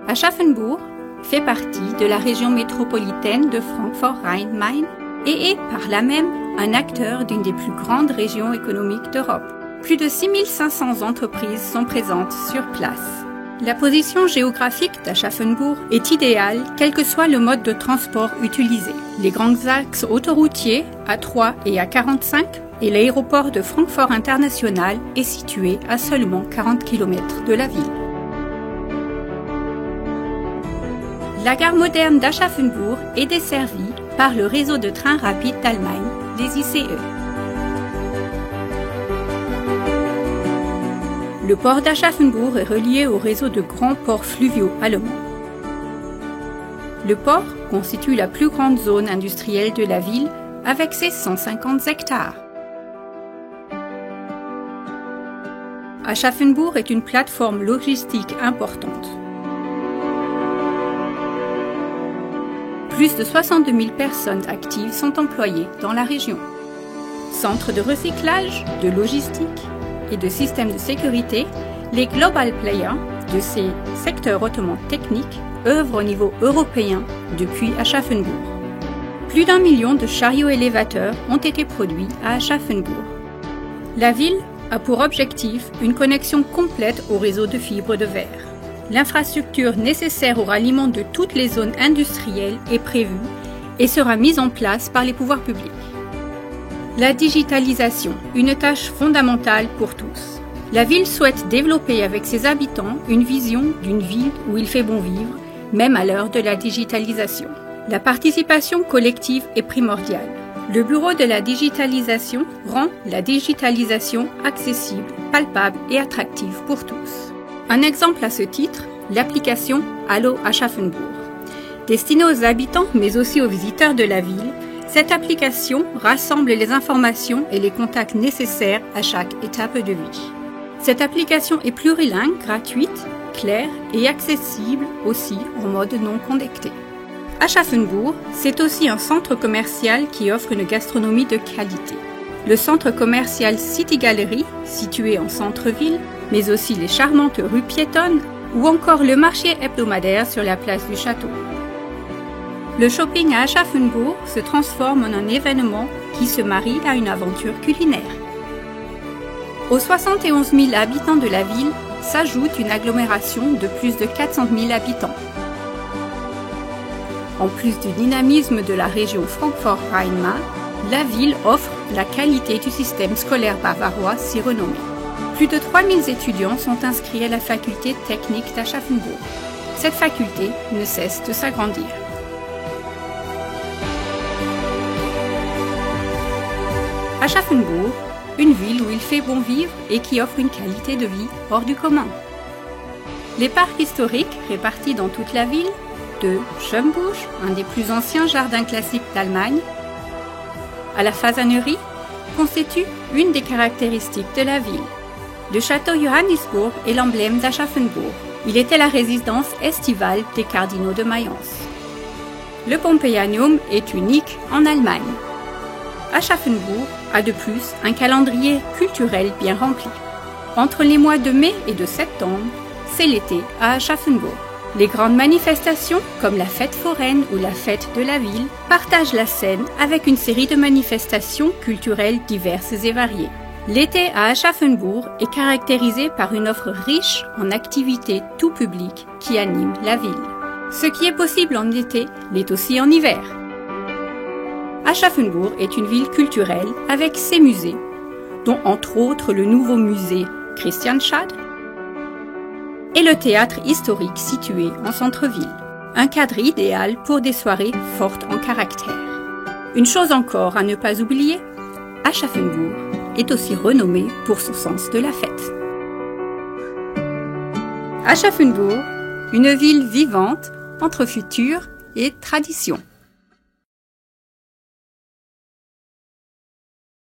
Aschaffenbourg fait partie de la région métropolitaine de Francfort-Rhein-Main et est par là même un acteur d'une des plus grandes régions économiques d'Europe. Plus de 6500 entreprises sont présentes sur place. La position géographique d'Aschaffenbourg est idéale quel que soit le mode de transport utilisé. Les grands axes autoroutiers A3 et A45 et l'aéroport de Francfort International est situé à seulement 40 km de la ville. La gare moderne d'Aschaffenbourg est desservie par le réseau de trains rapides d'Allemagne, les ICE. Le port d'Aschaffenbourg est relié au réseau de grands ports fluviaux allemands. Le port constitue la plus grande zone industrielle de la ville avec ses 150 hectares. Aschaffenbourg est une plateforme logistique importante. Plus de 62 000 personnes actives sont employées dans la région. Centre de recyclage, de logistique et de systèmes de sécurité, les global players de ces secteurs hautement techniques œuvrent au niveau européen depuis Aschaffenbourg. Plus d'1 million de chariots élévateurs ont été produits à Aschaffenbourg. La ville a pour objectif une connexion complète au réseau de fibres de verre. L'infrastructure nécessaire au ralliement de toutes les zones industrielles est prévue et sera mise en place par les pouvoirs publics. La digitalisation, une tâche fondamentale pour tous. La ville souhaite développer avec ses habitants une vision d'une ville où il fait bon vivre, même à l'heure de la digitalisation. La participation collective est primordiale. Le Bureau de la digitalisation rend la digitalisation accessible, palpable et attractive pour tous. Un exemple à ce titre, l'application Allo Aschaffenbourg. Destinée aux habitants mais aussi aux visiteurs de la ville, cette application rassemble les informations et les contacts nécessaires à chaque étape de vie. Cette application est plurilingue, gratuite, claire et accessible aussi en mode non connecté. Aschaffenbourg, c'est aussi un centre commercial qui offre une gastronomie de qualité. Le centre commercial City Gallery, situé en centre-ville, mais aussi les charmantes rues piétonnes ou encore le marché hebdomadaire sur la place du château. Le shopping à Aschaffenbourg se transforme en un événement qui se marie à une aventure culinaire. Aux 71 000 habitants de la ville s'ajoute une agglomération de plus de 400 000 habitants. En plus du dynamisme de la région Francfort-Rhein-Main, la ville offre la qualité du système scolaire bavarois si renommé. Plus de 3000 étudiants sont inscrits à la faculté technique d'Aschaffenbourg. Cette faculté ne cesse de s'agrandir. Aschaffenbourg, une ville où il fait bon vivre et qui offre une qualité de vie hors du commun. Les parcs historiques répartis dans toute la ville, de Schönbusch, un des plus anciens jardins classiques d'Allemagne, à la fasanerie, constituent une des caractéristiques de la ville. Le château Johannisburg est l'emblème d'Aschaffenbourg. Il était la résidence estivale des cardinaux de Mayence. Le Pompeianum est unique en Allemagne. Aschaffenbourg a de plus un calendrier culturel bien rempli. Entre les mois de mai et de septembre, c'est l'été à Aschaffenbourg. Les grandes manifestations, comme la fête foraine ou la fête de la ville, partagent la scène avec une série de manifestations culturelles diverses et variées. L'été à Aschaffenbourg est caractérisé par une offre riche en activités tout public qui anime la ville. Ce qui est possible en été l'est aussi en hiver. Aschaffenbourg est une ville culturelle avec ses musées, dont entre autres le nouveau musée Christianstadt et le théâtre historique situé en centre-ville. Un cadre idéal pour des soirées fortes en caractère. Une chose encore à ne pas oublier, Aschaffenbourg est aussi renommé pour son sens de la fête. Aschaffenbourg, une ville vivante entre futur et tradition.